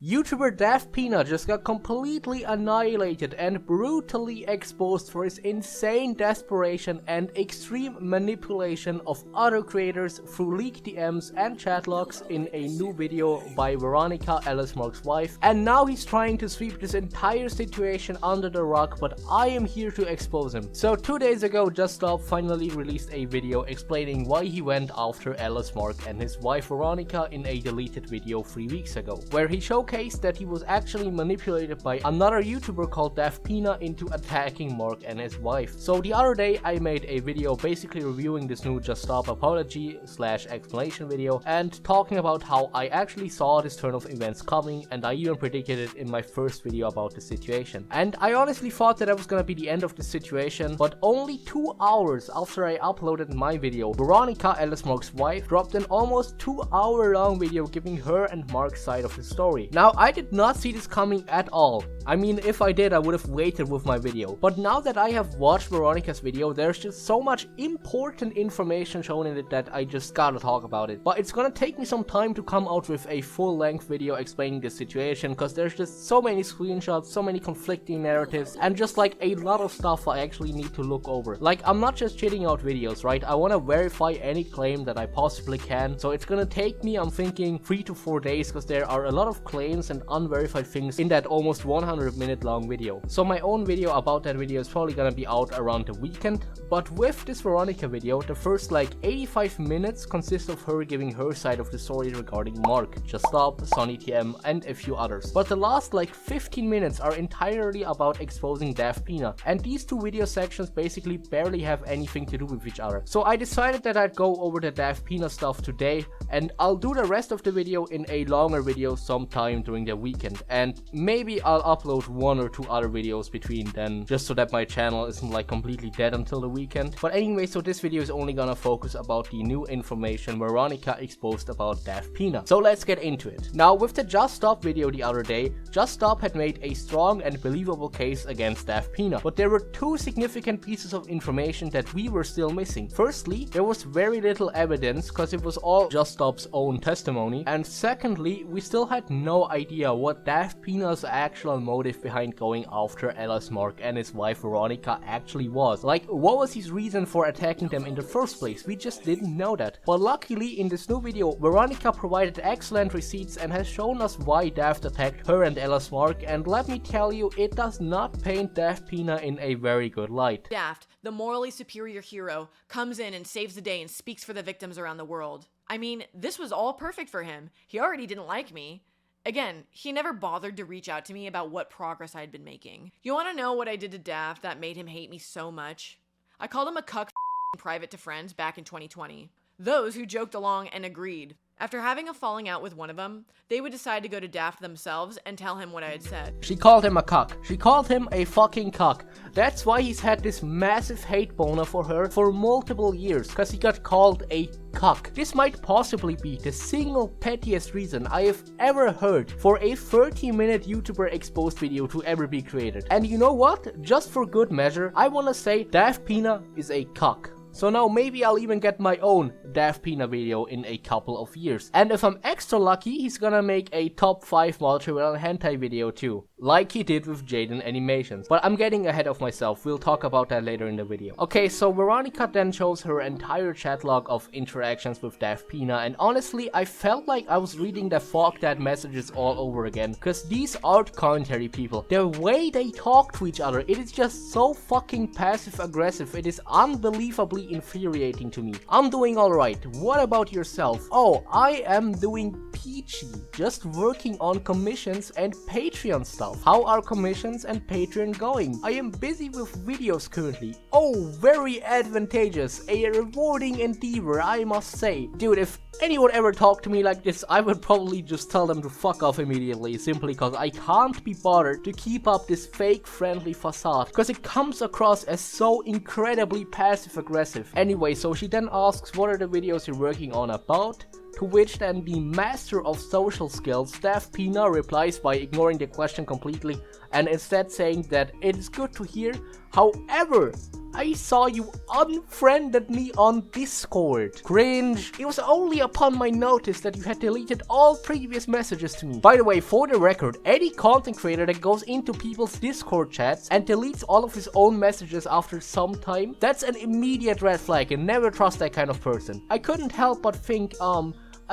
YouTuber DaftPina just got completely annihilated and brutally exposed for his insane desperation and extreme manipulation of other creators through leaked DMs and chat logs in a new video by Veronica, LSMark's wife, and now he's trying to sweep this entire situation under the rug, but I am here to expose him. So 2 days ago, JustStop finally released a video explaining why he went after LSMark and his wife Veronica in a deleted video 3 weeks ago, where he showcased that he was actually manipulated by another YouTuber called DaftPina into attacking Mark and his wife. So the other day I made a video basically reviewing this new JustStop apology / explanation video and talking about how I actually saw this turn of events coming, and I even predicted it in my first video about the situation. And I honestly thought that was gonna be the end of the situation, but only 2 hours after I uploaded my video, Veronica, LSMark's wife, dropped an almost 2-hour long video giving her and Mark's side of the story. Now, I did not see this coming at all. I mean, if I did, I would have waited with my video. But now that I have watched Veronica's video, there's just so much important information shown in it that I just gotta talk about it. But it's gonna take me some time to come out with a full-length video explaining the situation, because there's just so many screenshots, so many conflicting narratives, and just like a lot of stuff I actually need to look over. Like, I'm not just chitting out videos, right? I wanna verify any claim that I possibly can, so it's gonna take me, I'm thinking, 3 to 4 days, because there are a lot of claims and unverified things in that almost 100-minute long video. So my own video about that video is probably gonna be out around the weekend, but with this Veronica video, the first like 85 minutes consist of her giving her side of the story regarding Mark, JustStop, SonnyTM, and a few others. But the last like 15 minutes are entirely about exposing DaftPina, and these two video sections basically barely have anything to do with each other. So I decided that I'd go over the DaftPina stuff today, and I'll do the rest of the video in a longer video sometime during the weekend, and maybe I'll upload 1 or 2 other videos between then, just so that my channel isn't like completely dead until the weekend. But anyway, so this video is only gonna focus about the new information Veronica exposed about DaftPina. So let's get into it. Now, with the JustStop video the other day, JustStop had made a strong and believable case against DaftPina, but there were 2 significant pieces of information that we were still missing. Firstly, there was very little evidence because it was all JustStop's own testimony, and secondly, we still had no idea what DaftPina's actual motive behind going after LSMark and his wife Veronica actually was. Like, what was his reason for attacking them in the first place? We just didn't know that. But luckily, in this new video, Veronica provided excellent receipts and has shown us why Daft attacked her and LSMark, and let me tell you, it does not paint DaftPina in a very good light. Daft, the morally superior hero, comes in and saves the day and speaks for the victims around the world. I mean, this was all perfect for him. He already didn't like me. Again, he never bothered to reach out to me about what progress I'd been making. You wanna know what I did to Daft that made him hate me so much? I called him a cuck in private to friends back in 2020. Those who joked along and agreed. After having a falling out with one of them, they would decide to go to Daft themselves and tell him what I had said. She called him a cuck. She called him a fucking cuck. That's why he's had this massive hate boner for her for multiple years, because he got called a cuck. This might possibly be the single pettiest reason I have ever heard for a 30-minute YouTuber exposed video to ever be created. And you know what? Just for good measure, I wanna say DaftPina is a cuck. So now maybe I'll even get my own DaftPina video in a couple of years. And if I'm extra lucky, he's gonna make a top 5 Materwelon hentai video too, like he did with Jaiden animations. But I'm getting ahead of myself, we'll talk about that later in the video. Okay, so Veronica then shows her entire chat log of interactions with DaftPina, and honestly, I felt like I was reading the fuck that messages all over again, because these art commentary people, the way they talk to each other, it is just so fucking passive aggressive, it is unbelievably infuriating to me. I'm doing alright, what about yourself? Oh, I am doing peachy, just working on commissions and Patreon stuff. How are commissions and Patreon going? I am busy with videos currently. Oh, very advantageous, a rewarding endeavor, I must say. Dude, if anyone ever talked to me like this, I would probably just tell them to fuck off immediately, simply because I can't be bothered to keep up this fake friendly facade, because it comes across as so incredibly passive aggressive. Anyway, so she then asks what are the videos you're working on about, to which then the master of social skills, DaftPina, replies by ignoring the question completely and instead saying that it is good to hear. However, I saw you unfriended me on Discord. Cringe. It was only upon my notice that you had deleted all previous messages to me. By the way, for the record, any content creator that goes into people's Discord chats and deletes all of his own messages after some time, that's an immediate red flag, and never trust that kind of person. I couldn't help but think,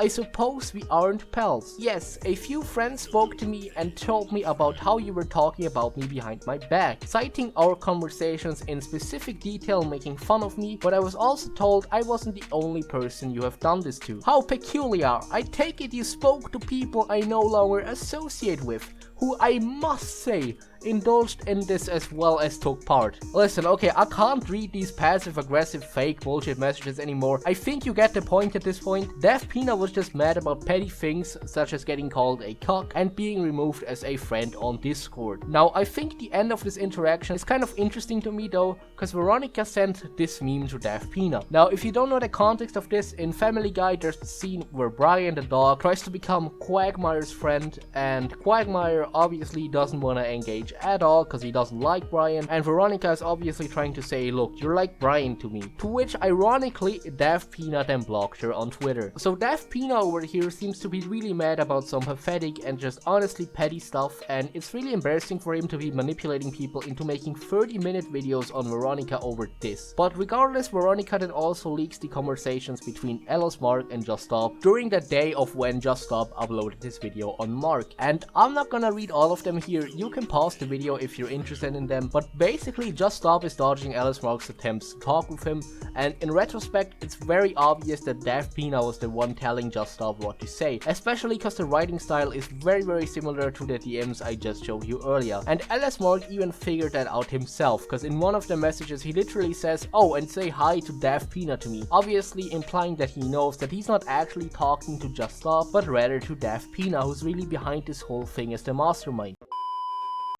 I suppose we aren't pals. Yes, a few friends spoke to me and told me about how you were talking about me behind my back, citing our conversations in specific detail, making fun of me, but I was also told I wasn't the only person you have done this to. How peculiar. I take it you spoke to people I no longer associate with, who I must say indulged in this as well as took part. Listen, okay, I can't read these passive-aggressive fake bullshit messages anymore. I think you get the point at this point. DaftPina was just mad about petty things such as getting called a cuck and being removed as a friend on Discord. Now, I think the end of this interaction is kind of interesting to me though, because Veronica sent this meme to DaftPina. Now, if you don't know the context of this, in Family Guy there's the scene where Brian the dog tries to become Quagmire's friend, and Quagmire obviously doesn't want to engage at all because he doesn't like Brian, and Veronica is obviously trying to say, look, you're like Brian to me, to which ironically DaftPina then blocked her on Twitter. So DaftPina over here seems to be really mad about some pathetic and just honestly petty stuff, and it's really embarrassing for him to be manipulating people into making 30-minute videos on Veronica over this. But regardless, Veronica then also leaks the conversations between LSMark and JustStop during the day of when JustStop uploaded this video on Mark, and I'm not gonna read all of them here. You can pause the video if you're interested in them, but basically JustStop is dodging LSMark's attempts to talk with him, and in retrospect it's very obvious that DaftPina was the one telling JustStop what to say, especially because the writing style is very similar to the DMs I just showed you earlier, and LSMark even figured that out himself, because in one of the messages he literally says, oh, and say hi to DaftPina to me, obviously implying that he knows that he's not actually talking to JustStop, but rather to DaftPina, who's really behind this whole thing as the mastermind.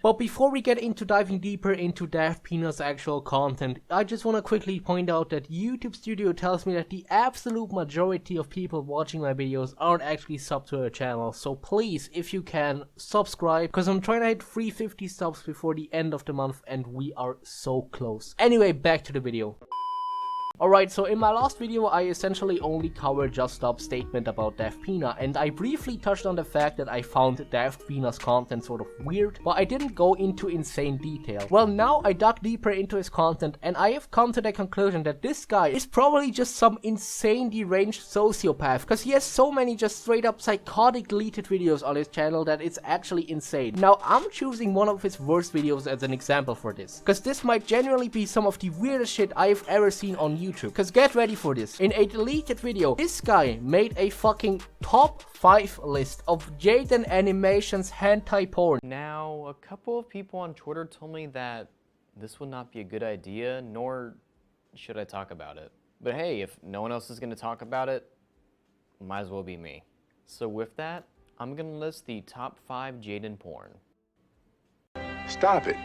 But before we get into diving deeper into DaftPina's actual content, I just want to quickly point out that YouTube Studio tells me that the absolute majority of people watching my videos aren't actually subbed to her channel, so please, if you can, subscribe, because I'm trying to hit 350 subs before the end of the month and we are so close. Anyway, back to the video. Alright, so in my last video I essentially only covered JustStop's statement about DaftPina, and I briefly touched on the fact that I found DaftPina's content sort of weird, but I didn't go into insane detail. Well, now I dug deeper into his content and I have come to the conclusion that this guy is probably just some insane deranged sociopath, because he has so many just straight up psychotic deleted videos on his channel that it's actually insane. Now I'm choosing one of his worst videos as an example for this, because this might genuinely be some of the weirdest shit I've ever seen on YouTube. Because get ready for this. In a deleted video, this guy made a fucking top 5 list of Jaiden animations hentai porn. Now, a couple of people on Twitter told me that this would not be a good idea, nor should I talk about it. But hey, if no one else is going to talk about it, might as well be me. So with that, I'm going to list the top 5 Jaiden porn. Stop it.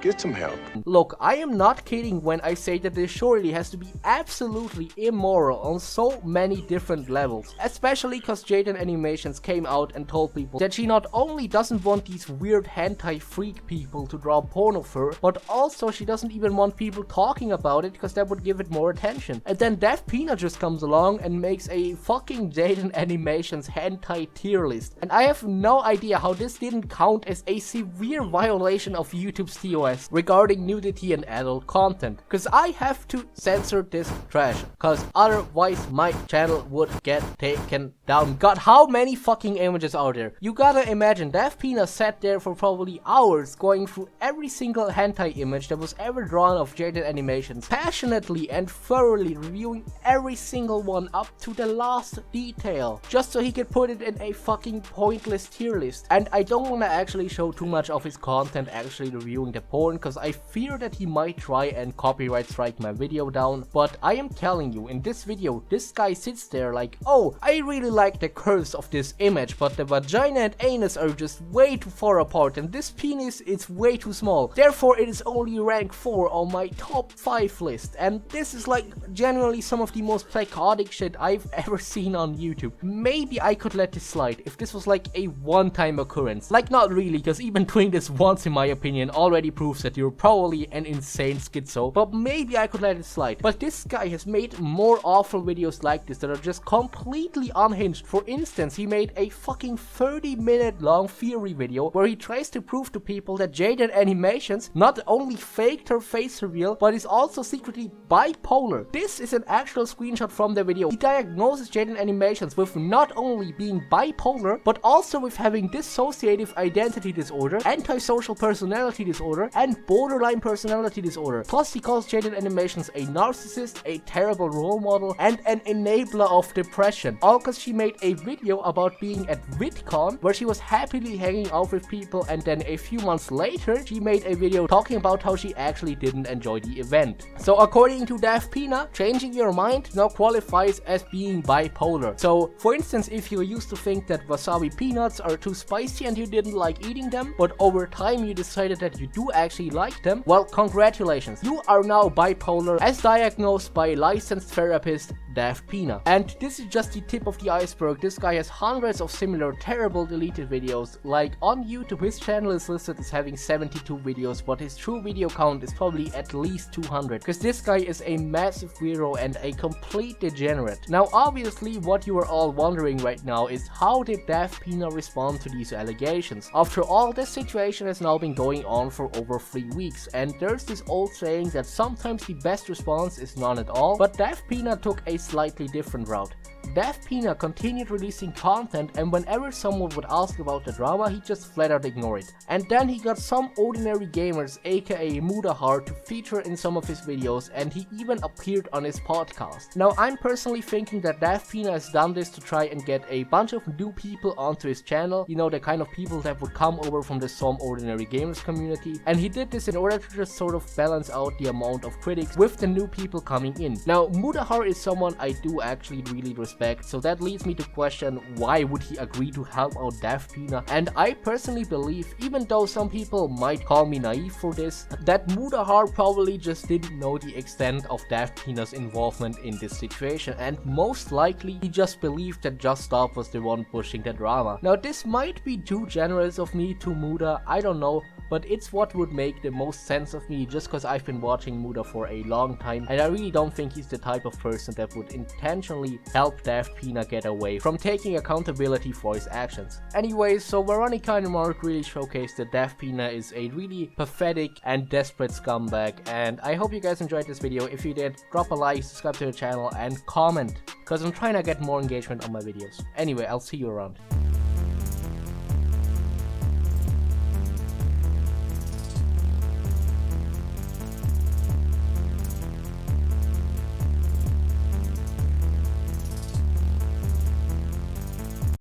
Get some help. Look, I am not kidding when I say that this surely has to be absolutely immoral on so many different levels. Especially because Jaiden Animations came out and told people that she not only doesn't want these weird hentai freak people to draw porn of her, but also she doesn't even want people talking about it because that would give it more attention. And then DaftPina just comes along and makes a fucking Jaiden Animations hentai tier list. And I have no idea how this didn't count as a severe violation of YouTube's TOS regarding nudity and adult content, because I have to censor this trash, because otherwise my channel would get taken down. God, how many fucking images are there? You gotta imagine DaftPina sat there for probably hours going through every single hentai image that was ever drawn of Jaiden Animations, passionately and thoroughly reviewing every single one up to the last detail, just so he could put it in a fucking pointless tier list. And I don't want to actually show too much of his content actually reviewing the porn, because I fear that he might try and copyright strike my video down, but I am telling you, in this video, this guy sits there like, oh, I really like the curves of this image, but the vagina and anus are just way too far apart, and this penis is way too small, therefore it is only rank 4 on my top 5 list. And this is like genuinely some of the most psychotic shit I've ever seen on YouTube. Maybe I could let this slide if this was like a one-time occurrence. Like, not really, because even doing this once, in my opinion, already proves proves that you're probably an insane schizo, but maybe I could let it slide. But this guy has made more awful videos like this that are just completely unhinged. For instance, he made a fucking 30-minute long theory video where he tries to prove to people that Jaiden Animations not only faked her face reveal, but is also secretly bipolar. This is an actual screenshot from the video. He diagnoses Jaiden Animations with not only being bipolar, but also with having dissociative identity disorder, antisocial personality disorder, and borderline personality disorder. Plus, he calls Jaiden Animations a narcissist, a terrible role model, and an enabler of depression. All because she made a video about being at VidCon, where she was happily hanging out with people, and then a few months later, she made a video talking about how she actually didn't enjoy the event. So according to DaftPina, changing your mind now qualifies as being bipolar. So for instance, if you used to think that wasabi peanuts are too spicy and you didn't like eating them, but over time you decided that you do actually like them, well, congratulations. You are now bipolar as diagnosed by licensed therapist DaftPina. And this is just the tip of the iceberg. This guy has hundreds of similar terrible deleted videos. Like on YouTube, his channel is listed as having 72 videos, but his true video count is probably at least 200, because this guy is a massive weirdo and a complete degenerate. Now obviously what you are all wondering right now is, how did DaftPina respond to these allegations? After all, this situation has now been going on for over 3 weeks, and there's this old saying that sometimes the best response is none at all, but DaftPina took a slightly different route. DaftPina continued releasing content, and whenever someone would ask about the drama, he just flat out ignored it. And then he got some ordinary gamers, aka Mudahar, to feature in some of his videos, and he even appeared on his podcast. Now I'm personally thinking that DaftPina has done this to try and get a bunch of new people onto his channel, you know, the kind of people that would come over from the Some Ordinary Gamers community, and he did this in order to just sort of balance out the amount of critics with the new people coming in. Now Mudahar is someone I do actually really respect, so that leads me to question, why would he agree to help out DaftPina? And I personally believe, even though some people might call me naive for this, that Mudahar probably just didn't know the extent of DaftPina's involvement in this situation, and most likely he just believed that JustStop was the one pushing the drama. Now this might be too generous of me to Muda, I don't know, but it's what would make the most sense of me, just because I've been watching Muda for a long time, and I really don't think he's the type of person that would intentionally help DaftPina get away from taking accountability for his actions. Anyways, so Veronica and Mark really showcased that DaftPina is a really pathetic and desperate scumbag, and I hope you guys enjoyed this video. If you did, drop a like, subscribe to the channel, and comment, because I'm trying to get more engagement on my videos. Anyway, I'll see you around.